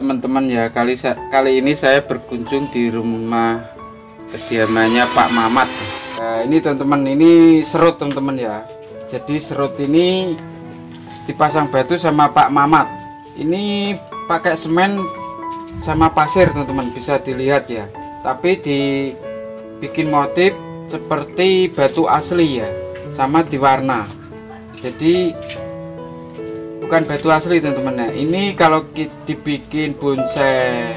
Teman-teman ya, kali ini saya berkunjung di rumah kediamannya Pak Mamat. Nah, ini teman-teman, ini serut teman-teman ya. Jadi serut ini dipasang batu sama Pak Mamat. Ini pakai semen sama pasir teman-teman, bisa dilihat ya. Tapi dibikin motif seperti batu asli ya, sama diwarna. Jadi bukan batu asli teman-teman ya. Ini kalau dibikin bonsai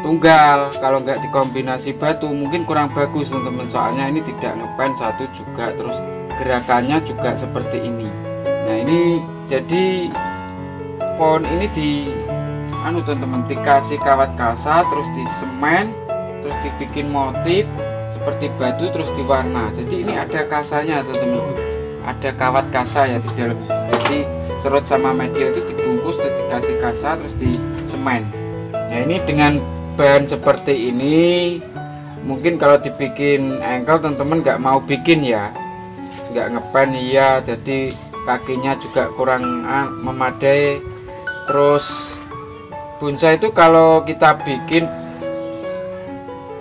tunggal, kalau nggak dikombinasi batu mungkin kurang bagus teman-teman, soalnya ini tidak ngepen satu juga, terus gerakannya juga seperti ini. Nah ini jadi pohon ini teman-teman dikasih kawat kasa, terus disemen, terus dibikin motif seperti batu, terus diwarna. Jadi ini ada kasanya teman-teman, ada kawat kasa ya di dalam. Jadi serut sama media itu dibungkus, terus dikasih kasa, terus disemen. Nah ini dengan bahan seperti ini mungkin kalau dibikin engkel teman-teman nggak mau bikin ya, nggak ngepen ya, jadi kakinya juga kurang memadai. Terus bonsai itu kalau kita bikin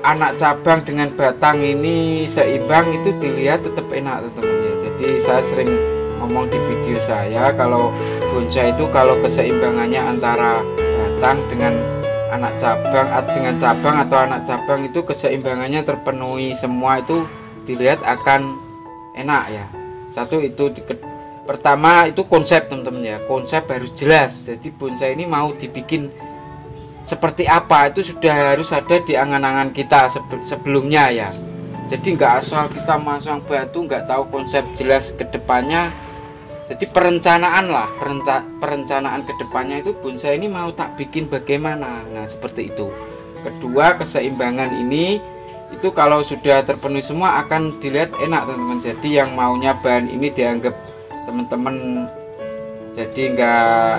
anak cabang dengan batang ini seimbang, itu dilihat tetap enak teman-teman ya. Jadi saya sering ngomong di video saya, kalau bonsai itu kalau keseimbangannya antara batang dengan anak cabang, dengan cabang atau anak cabang itu keseimbangannya terpenuhi semua, itu dilihat akan enak ya. Satu itu pertama itu konsep teman-teman ya, konsep harus jelas. Jadi bonsai ini mau dibikin seperti apa itu sudah harus ada di angan-angan kita sebelumnya ya. Jadi nggak asal kita masang batu nggak tahu konsep jelas ke depannya. Jadi perencanaan lah, perencanaan kedepannya itu bonsai ini mau tak bikin bagaimana. Nah seperti itu. Kedua, keseimbangan ini itu kalau sudah terpenuhi semua akan dilihat enak teman-teman. Jadi yang maunya bahan ini dianggap teman-teman jadi nggak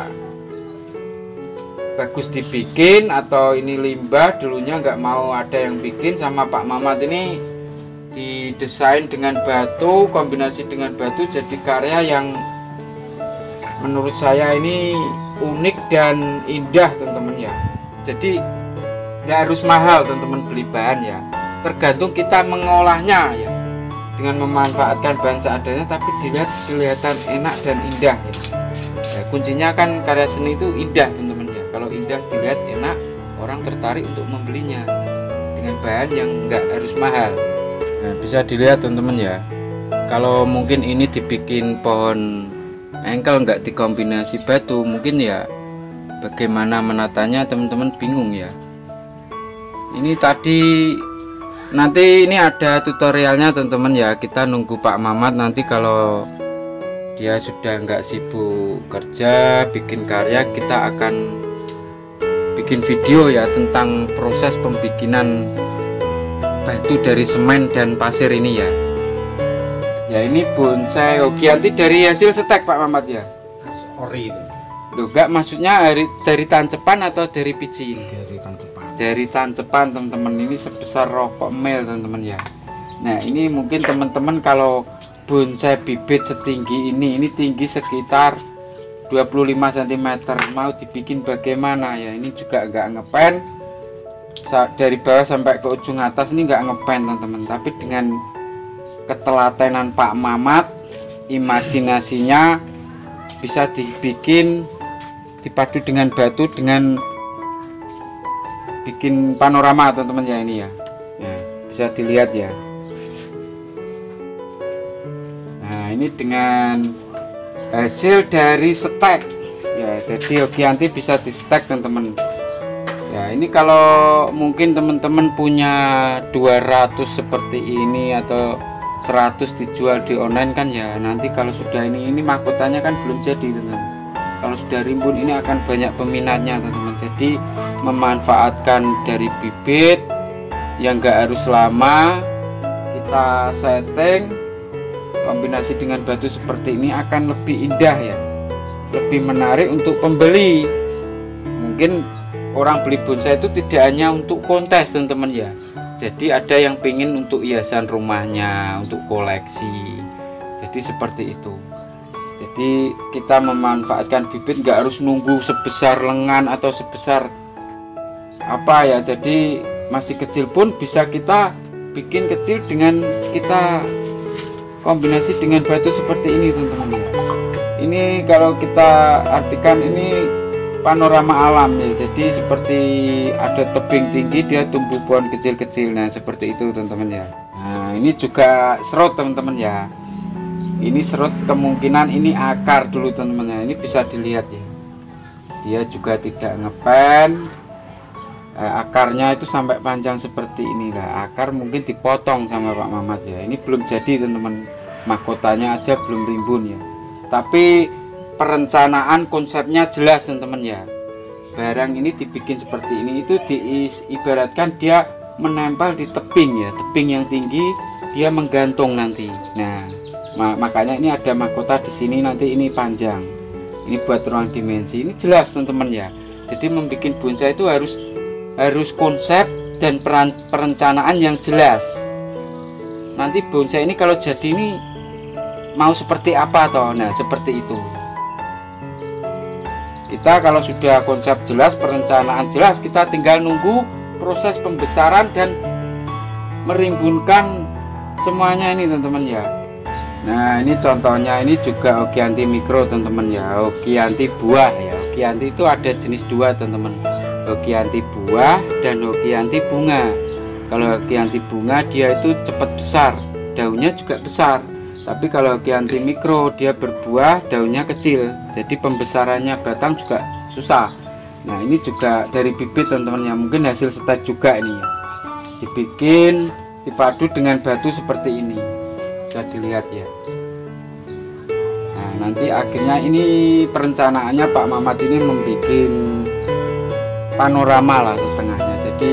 bagus dibikin, atau ini limbah dulunya nggak mau ada yang bikin, sama Pak Mamat ini didesain dengan batu, kombinasi dengan batu, jadi karya yang menurut saya ini unik dan indah teman-teman ya. Jadi nggak harus mahal teman-teman beli bahan ya, tergantung kita mengolahnya ya, dengan memanfaatkan bahan seadanya tapi dilihat kelihatan enak dan indah ya. Ya kuncinya kan karya seni itu indah teman-teman ya. Kalau indah dilihat enak, orang tertarik untuk membelinya dengan bahan yang nggak harus mahal. Nah bisa dilihat teman-teman ya, kalau mungkin ini dibikin pohon engkel nggak dikombinasi batu, mungkin ya bagaimana menatanya teman-teman bingung ya. Ini tadi nanti ini ada tutorialnya teman-teman ya, kita nunggu Pak Mamat nanti kalau dia sudah nggak sibuk kerja bikin karya, kita akan bikin video ya tentang proses pembikinan batu dari semen dan pasir ini ya. Ya ini bonsai Hokianti dari hasil setek Pak Mamat ya. Ori itu. Loh enggak, maksudnya dari tancepan atau dari biji ini? Dari tancepan. Dari tancepan teman-teman, ini sebesar rokok mil teman-teman ya. Nah ini mungkin teman-teman kalau bonsai bibit setinggi ini tinggi sekitar 25 cm, mau dibikin bagaimana ya, ini juga enggak ngepen dari bawah sampai ke ujung atas, ini enggak ngepen teman-teman, tapi dengan ketelatenan Pak Mamat, imajinasinya bisa dibikin dipadu dengan batu, dengan bikin panorama teman-teman ya ini ya. Nah, bisa dilihat ya. Nah ini dengan hasil dari stek ya, jadi Hokianti bisa di stek teman-teman ya. Ini kalau mungkin teman-teman punya 200 seperti ini atau 100 dijual di online kan ya, nanti kalau sudah ini mahkotanya kan belum jadi teman-teman. Kalau sudah rimbun ini akan banyak peminatnya teman-teman. Jadi memanfaatkan dari bibit yang enggak harus lama, kita setting kombinasi dengan batu seperti ini akan lebih indah ya, lebih menarik untuk pembeli. Mungkin orang beli bonsai itu tidak hanya untuk kontes teman-teman ya, jadi ada yang pengen untuk hiasan rumahnya, untuk koleksi, jadi seperti itu. Jadi kita memanfaatkan bibit nggak harus nunggu sebesar lengan atau sebesar apa ya. Jadi masih kecil pun bisa kita bikin kecil dengan kita kombinasi dengan batu seperti ini teman-teman ya. Ini kalau kita artikan ini panorama alam ya. Jadi seperti ada tebing tinggi, dia tumbuh pohon kecil-kecil. Nah seperti itu teman-teman ya. Nah ini juga serut teman-teman ya. Ini serut kemungkinan ini akar dulu teman-teman ya. Ini bisa dilihat ya, dia juga tidak ngepen. Akarnya itu sampai panjang seperti inilah. Akar mungkin dipotong sama Pak Mamat ya. Ini belum jadi teman-teman, mahkotanya aja belum rimbun ya. Tapi perencanaan konsepnya jelas teman-teman ya. Barang ini dibikin seperti ini itu diibaratkan dia menempel di tebing ya, tebing yang tinggi, dia menggantung nanti. Nah makanya ini ada mahkota di sini, nanti ini panjang, ini buat ruang dimensi. Ini jelas teman-teman ya. Jadi membuat bonsai itu harus konsep dan perencanaan yang jelas. Nanti bonsai ini kalau jadi ini mau seperti apa toh. Nah seperti itu. Kita kalau sudah konsep jelas, perencanaan jelas, kita tinggal nunggu proses pembesaran dan merimbunkan semuanya ini teman-teman ya. Nah ini contohnya, ini juga Ogianti mikro teman-teman ya. Ogianti buah ya. Ogianti itu ada jenis dua teman-teman, Ogianti buah dan Ogianti bunga. Kalau Ogianti bunga dia itu cepat besar, daunnya juga besar. Tapi kalau Ogianti mikro dia berbuah, daunnya kecil, jadi pembesarannya batang juga susah. Nah ini juga dari bibit teman-teman ya, mungkin hasil stek juga ini ya. Dibikin dipadu dengan batu seperti ini, bisa dilihat ya. Nah nanti akhirnya ini perencanaannya Pak Mamat ini membuat panorama lah setengahnya. Jadi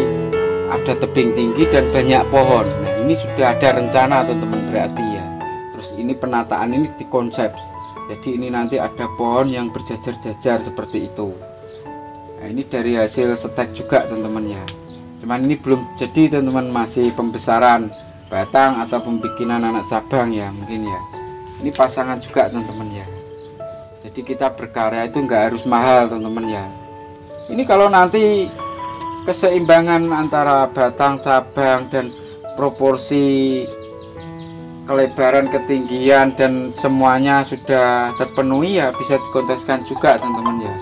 ada tebing tinggi dan banyak pohon. Nah ini sudah ada rencana teman-teman berarti ya. Terus ini penataan ini dikonsep. Jadi ini nanti ada pohon yang berjajar-jajar seperti itu. Nah ini dari hasil stek juga teman-teman ya. Cuman ini belum jadi teman-teman, masih pembesaran batang atau pembikinan anak cabang ya mungkin ya. Ini pasangan juga teman-teman ya. Jadi kita berkarya itu nggak harus mahal teman-teman ya. Ini kalau nanti keseimbangan antara batang, cabang dan proporsi kelebaran, ketinggian dan semuanya sudah terpenuhi ya bisa dikonteskan juga teman-teman ya.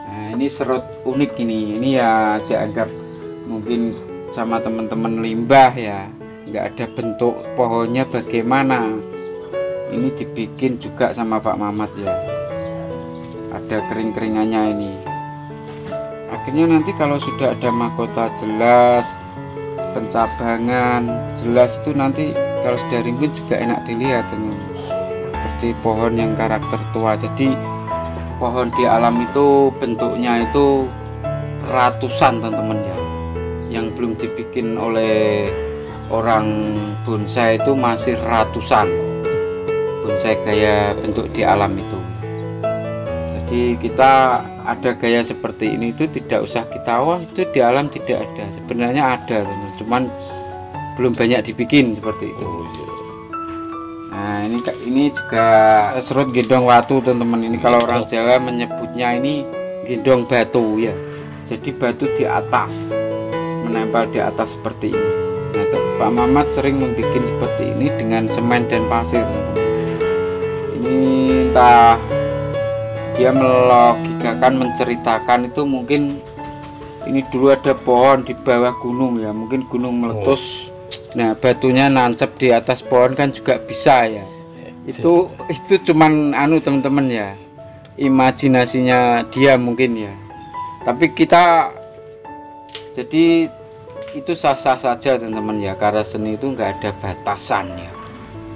Nah ini serut unik ini ya, dianggap mungkin sama teman-teman limbah ya, nggak ada bentuk pohonnya bagaimana. Ini dibikin juga sama Pak Mamat ya, ada kering-keringannya ini. Akhirnya nanti kalau sudah ada mahkota jelas, pencabangan jelas, itu nanti kalau sudah rimbun juga enak dilihat teman. Seperti pohon yang karakter tua. Jadi pohon di alam itu bentuknya itu ratusan teman-teman ya. Yang belum dibikin oleh orang bonsai itu masih ratusan bonsai gaya bentuk di alam itu. Jadi kita ada gaya seperti ini itu tidak usah kita wah itu di alam tidak ada, sebenarnya ada teman, cuman belum banyak dibikin seperti itu. Nah ini juga serut gendong watu teman-teman. Ini kalau orang Jawa menyebutnya ini gendong batu ya. Jadi batu di atas, menempel di atas seperti ini. Nah Pak Mamat sering membuat seperti ini dengan semen dan pasir teman-teman. Ini entah dia melogikakan, menceritakan itu mungkin ini dulu ada pohon di bawah gunung ya, mungkin gunung meletus. Nah batunya nancep di atas pohon kan juga bisa ya. Itu cuman teman-teman ya, imajinasinya dia mungkin ya. Tapi kita jadi itu sah-sah saja teman-teman ya, karena seni itu nggak ada batasannya.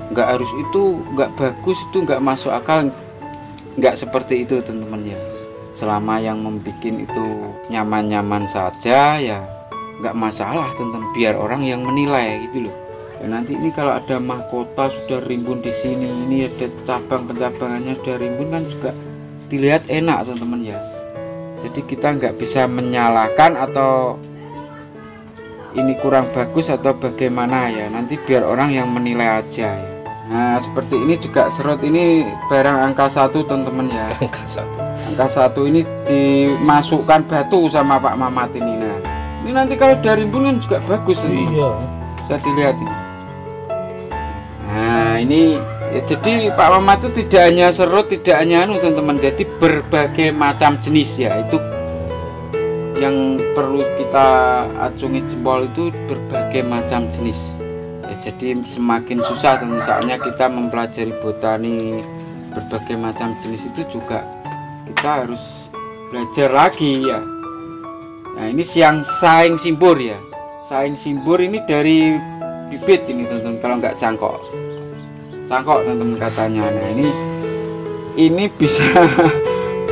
Nggak harus itu, nggak bagus itu, nggak masuk akal, nggak seperti itu teman-teman ya. Selama yang membuat itu nyaman-nyaman saja ya nggak masalah teman-teman, biar orang yang menilai gitu loh. Dan nanti ini kalau ada mahkota sudah rimbun di sini, ini ada cabang pencabangannya sudah rimbun kan juga dilihat enak teman-teman ya. Jadi kita nggak bisa menyalahkan atau ini kurang bagus atau bagaimana ya, nanti biar orang yang menilai aja ya. Nah seperti ini juga serut ini barang angka 1 teman-teman ya. Angka 1 ini dimasukkan batu sama Pak Mamat ini. Nah ini nanti kalau dari rimbun juga bagus ini. Iya. Bisa dilihat ini. Nah ini ya, jadi Pak Mamat itu tidak hanya serut, tidak hanya teman-teman, jadi berbagai macam jenis ya. Itu yang perlu kita acungi jempol, itu berbagai macam jenis ya. Jadi semakin susah misalnya kita mempelajari botani berbagai macam jenis, itu juga kita harus belajar lagi ya. Nah ini siang saing simbur ya. Saing simbur ini dari bibit ini teman-teman, kalau nggak cangkok teman-teman katanya. Nah ini bisa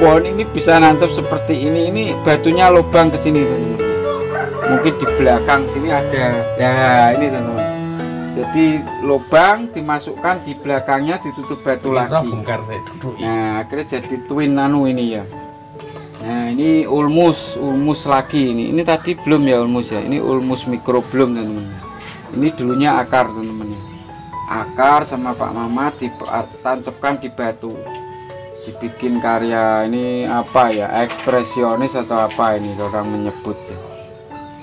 pohon ini bisa nantep seperti ini batunya lubang ke sini teman-teman. Mungkin di belakang sini ada ya, ini teman-teman. Jadi lubang dimasukkan, di belakangnya ditutup batu lagi. Nah akhirnya jadi twin ini ya. Nah ini ulmus lagi ini tadi belum ya ulmus ya, ini ulmus mikro belum teman-teman. Ini dulunya akar teman-teman, akar sama Pak Mamat ditancapkan di batu, dibikin karya ini apa ya, ekspresionis atau apa ini orang menyebut ya.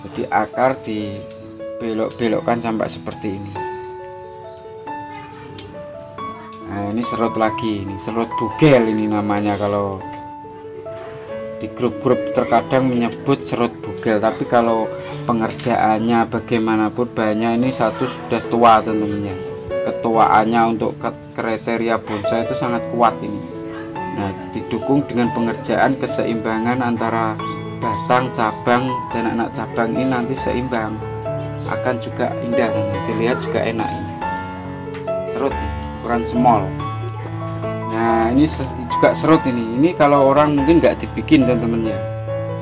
Jadi akar dibelok-belokkan sampai seperti ini. Nah ini serut lagi, ini serut bugel ini namanya, kalau di grup-grup terkadang menyebut serut bugel, tapi kalau pengerjaannya bagaimanapun banyak ini satu sudah tua teman-teman. Ketuaannya untuk kriteria bonsai itu sangat kuat ini. Nah didukung dengan pengerjaan keseimbangan antara batang, cabang dan anak cabang ini nanti seimbang, akan juga indah dan dilihat juga enak ini. Serut nih, ukuran small. Nah ini juga serut ini kalau orang mungkin nggak dibikin teman-teman ya.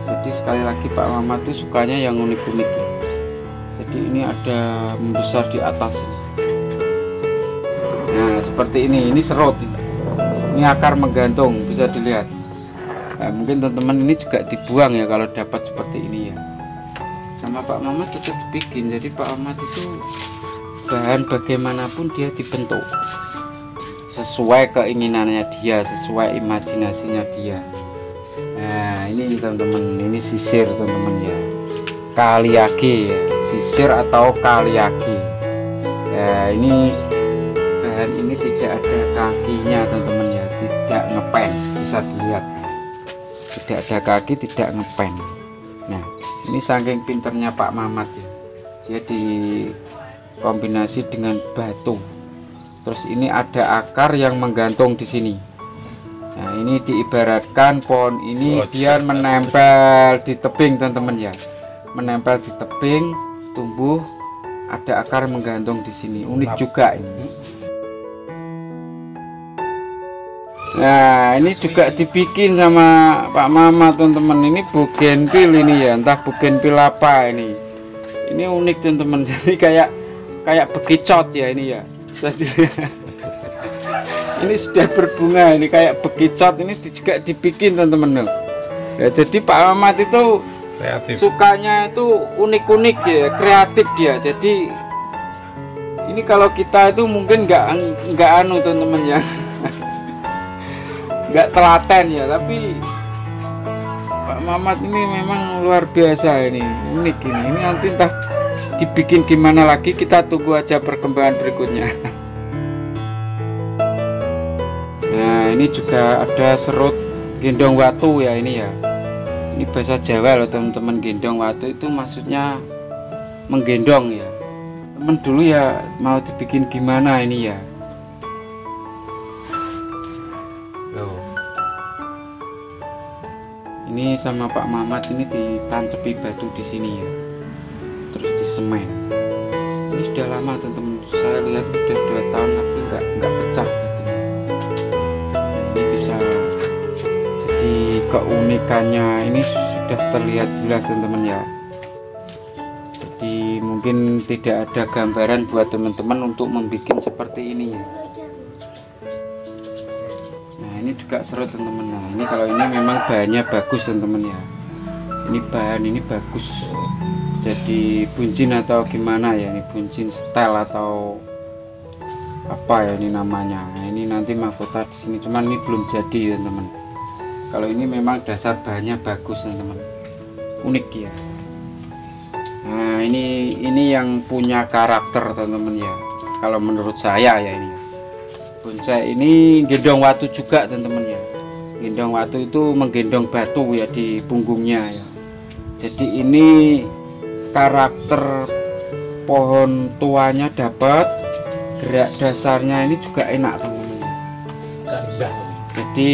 Jadi sekali lagi Pak Mamat tuh sukanya yang unik-unik ya. Jadi ini ada membesar di atas. Nah seperti ini serut ini akar menggantung, bisa dilihat. Nah, mungkin teman-teman ini juga dibuang ya kalau dapat seperti ini ya. Sama Pak Mamat tetap dibikin. Jadi Pak Mamat itu bahan bagaimanapun dia dibentuk sesuai keinginannya dia, sesuai imajinasinya dia. Nah ini teman-teman, ini sisir teman-teman ya, kaliage ya, sisir atau kaliage ya. Ini bahan ini tidak ada kakinya teman-teman ya, tidak ngepen, bisa dilihat tidak ada kaki, tidak ngepen. Nah ini saking pinternya Pak Mamat ya, dia dikombinasi dengan batu. Terus ini ada akar yang menggantung di sini. Nah ini diibaratkan pohon ini biar menempel di tebing teman-teman ya, menempel di tebing, tumbuh, ada akar menggantung di sini. Unik juga ini. Nah ini juga dibikin sama Pak Mamat teman-teman. Ini bougainville ini ya, entah bougainville apa ini. Ini unik teman-teman. Jadi kayak bekicot ya ini ya. Ini sudah berbunga, ini kayak bekicot, ini juga dibikin teman-teman. Ya, jadi Pak Mamat itu kreatif, sukanya itu unik-unik ya, kreatif dia. Jadi ini kalau kita itu mungkin nggak anu teman-teman ya, nggak telaten ya, tapi Pak Mamat ini memang luar biasa, ini unik ini nanti entah dibikin gimana lagi, kita tunggu aja perkembangan berikutnya. Nah ini juga ada serut gendong watu ya, ini ya, ini bahasa Jawa loh teman-teman. Gendong watu itu maksudnya menggendong ya. Temen dulu ya mau dibikin gimana ini ya. Loh. Ini sama Pak Mamat ini ditancepi batu di sini ya, terus disemen. Ini sudah lama teman-teman, saya lihat sudah 2 tahun tapi nggak pecah gitu. Ini bisa jadi keunikannya ini sudah terlihat jelas teman-teman ya. Jadi mungkin tidak ada gambaran buat teman-teman untuk membuat seperti ini ya. Nah ini juga seru teman-teman. Nah ini kalau ini memang bahannya bagus teman-teman ya. Ini bahan ini bagus, jadi bunjin atau gimana ya, ini bunjin style atau apa ya ini namanya. Nah, ini nanti mahkota di sini, cuman ini belum jadi teman-teman. Kalau ini memang dasar bahannya bagus teman-teman, unik ya. Nah ini yang punya karakter teman-teman ya, kalau menurut saya ya. Ini bonsai ini gendong watu juga teman-teman ya. Gendong watu itu menggendong batu ya di punggungnya ya. Jadi ini karakter pohon tuanya dapat, gerak dasarnya ini juga enak teman-teman. Jadi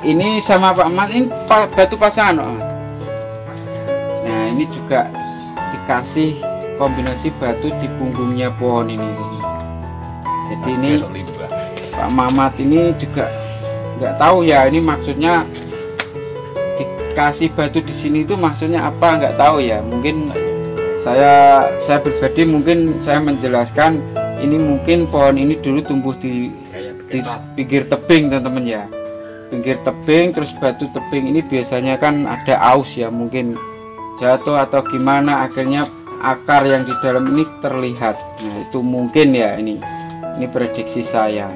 ini sama Pak Mat ini batu pasangan Pak Mat. Nah ini juga dikasih kombinasi batu di punggungnya pohon ini. Jadi ini Pak Mamat ini juga nggak tahu ya ini maksudnya dikasih batu di sini itu maksudnya apa, nggak tahu ya. Mungkin saya pribadi mungkin saya menjelaskan ini mungkin pohon ini dulu tumbuh di pinggir tebing teman-teman ya, pinggir tebing, terus batu tebing ini biasanya kan ada aus ya, mungkin jatuh atau gimana akhirnya akar yang di dalam ini terlihat. Nah itu mungkin ya, ini prediksi saya.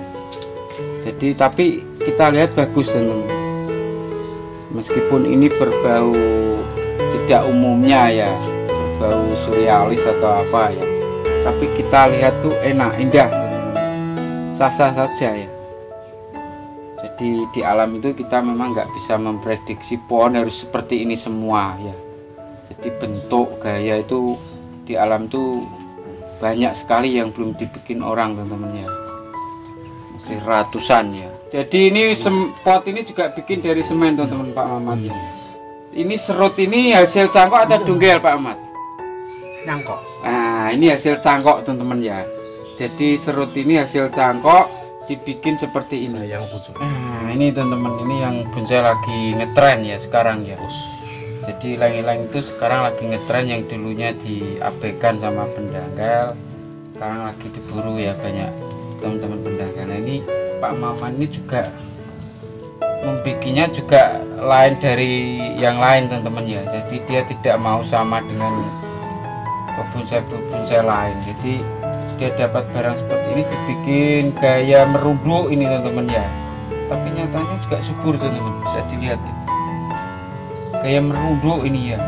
Jadi tapi kita lihat bagus teman-teman, meskipun ini berbau tidak umumnya ya, berbau surrealis atau apa ya, tapi kita lihat tuh enak, indah, sah-sah saja ya. Jadi di alam itu kita memang nggak bisa memprediksi pohon harus seperti ini semua ya. Jadi bentuk gaya itu di alam tuh banyak sekali yang belum dibikin orang teman-teman ya, masih ratusan ya. Jadi ini pot ini juga bikin dari semen teman-teman Pak Mamat ya. Ini serut ini hasil cangkok atau dunggel Pak Mamat? Cangkok. Nah ini hasil cangkok teman-teman ya. Jadi serut ini hasil cangkok dibikin seperti ini. Nah ini teman-teman, ini yang bonsai lagi ngetren ya sekarang ya. Jadi ilang-ilang itu sekarang lagi ngetren, yang dulunya diabaikan sama pendangkal sekarang lagi diburu ya banyak teman-teman pendangkal. Nah ini Pak Maman ini juga membikinnya juga lain dari yang lain teman-teman ya. Jadi dia tidak mau sama dengan bonsai lain. Jadi dia dapat barang seperti ini dibikin gaya merunduk ini teman-teman ya. Tapi nyatanya juga subur teman-teman, bisa dilihat ya. Gaya merunduk ini ya.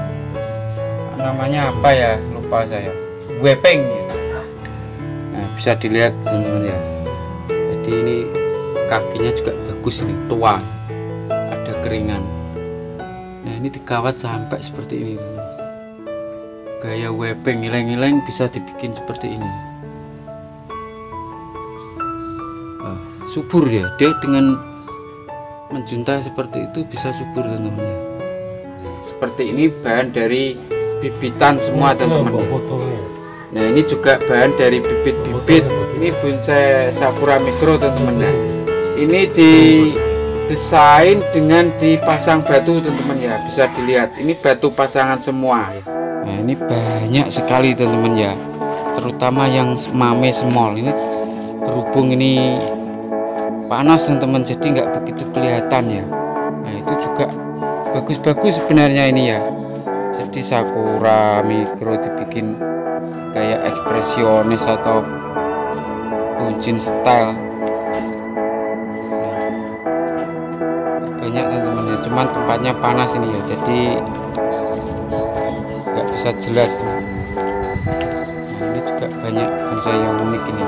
Namanya apa ya? Lupa saya. Wepeng ya. Nah, bisa dilihat teman-teman ya. Jadi ini kakinya juga bagus ini, tua. Ada keringan. Nah, ini dikawat sampai seperti ini teman-teman. Gaya wepeng ileng-ileng bisa dibikin seperti ini. Subur ya, dia dengan menjuntai seperti itu bisa subur teman-teman ya. Seperti ini bahan dari bibitan semua teman-teman. Nah ini juga bahan dari bibit-bibit. Ini bonsai sakura mikro teman-teman. Nah, ini didesain dengan dipasang batu teman-teman ya, bisa dilihat. Ini batu pasangan semua ya. Nah ini banyak sekali teman-teman ya, terutama yang mame small ini. Berhubung ini panas teman-teman, jadi nggak begitu kelihatan ya. Nah itu juga bagus-bagus sebenarnya ini ya. Jadi sakura mikro dibikin kayak ekspresionis atau buncin style. Banyak teman-teman ya, cuman tempatnya panas ini ya, jadi nggak bisa jelas. Nah ini juga banyak bonsai yang unik ini.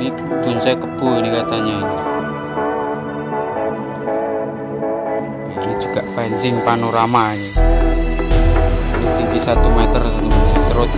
Ini bonsai kebu ini katanya ini juga pancing panorama ini tinggi 1 meter serut.